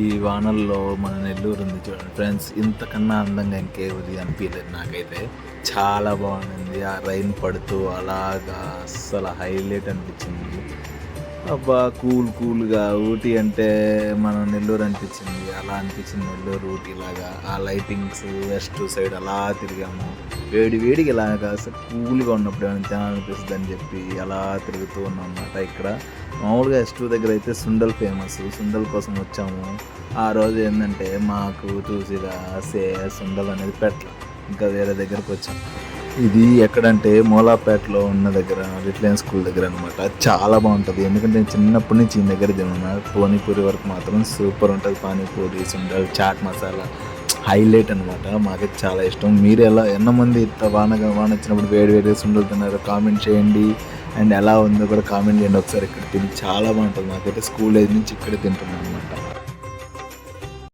ఈ వానల్లో మన నెల్లూరు ఉంది చూడండి ఫ్రెండ్స్, ఇంతకన్నా అందంగా ఇంకేది అనిపించలేదు నాకైతే. చాలా బాగుంది ఆ రైన్ పడుతూ అలాగా, అస్సలు హైలైట్ అనిపించింది. అబ్బా కూల్గా ఊటీ అంటే మన నెల్లూరు అనిపించింది. అలా అనిపించింది నెల్లూరు ఊటీ లాగా. ఆ లైటింగ్స్ వెస్ట్ సైడ్ అలా తిరిగాము. వేడిగా ఇలాగా కూల్గా ఉన్నప్పుడు ఏమైనా తినాలనిపిస్తుంది అని చెప్పి అలా తిరుగుతూ ఉన్నాం అన్నమాట. ఇక్కడ మామూలుగా S2 దగ్గర అయితే సుండల్ ఫేమస్, సుండల్ కోసం వచ్చాము. ఆ రోజు ఏంటంటే మాకు చూసిగా సుండల్ అనేది పెట్టల, ఇంకా వేరే దగ్గరకు వచ్చాము. ఇది ఎక్కడంటే మూలాపేటలో ఉన్న దగ్గర రిట్లయన్స్ స్కూల్ దగ్గర అనమాట. చాలా బాగుంటుంది, ఎందుకంటే నేను చిన్నప్పటి నుంచి ఈ దగ్గర తిన్నా. పానీపూరి వరకు మాత్రం సూపర్ ఉంటుంది. పానీపూరి, సుండల్, చాట్ మసాలా హైలైట్ అనమాట. మాకైతే చాలా ఇష్టం. మీరు ఎంతమంది వాన వచ్చినప్పుడు వేడి సుండలు తిన్నారో కామెంట్ చేయండి. అండ్ ఎలా ఉందో కూడా కామెంట్ చేయండి ఒకసారి. ఇక్కడ తిని చాలా బాగుంటుంది. మాకైతే స్కూల్ ఏజ్ నుంచి ఇక్కడే తింటున్నాను అనమాట.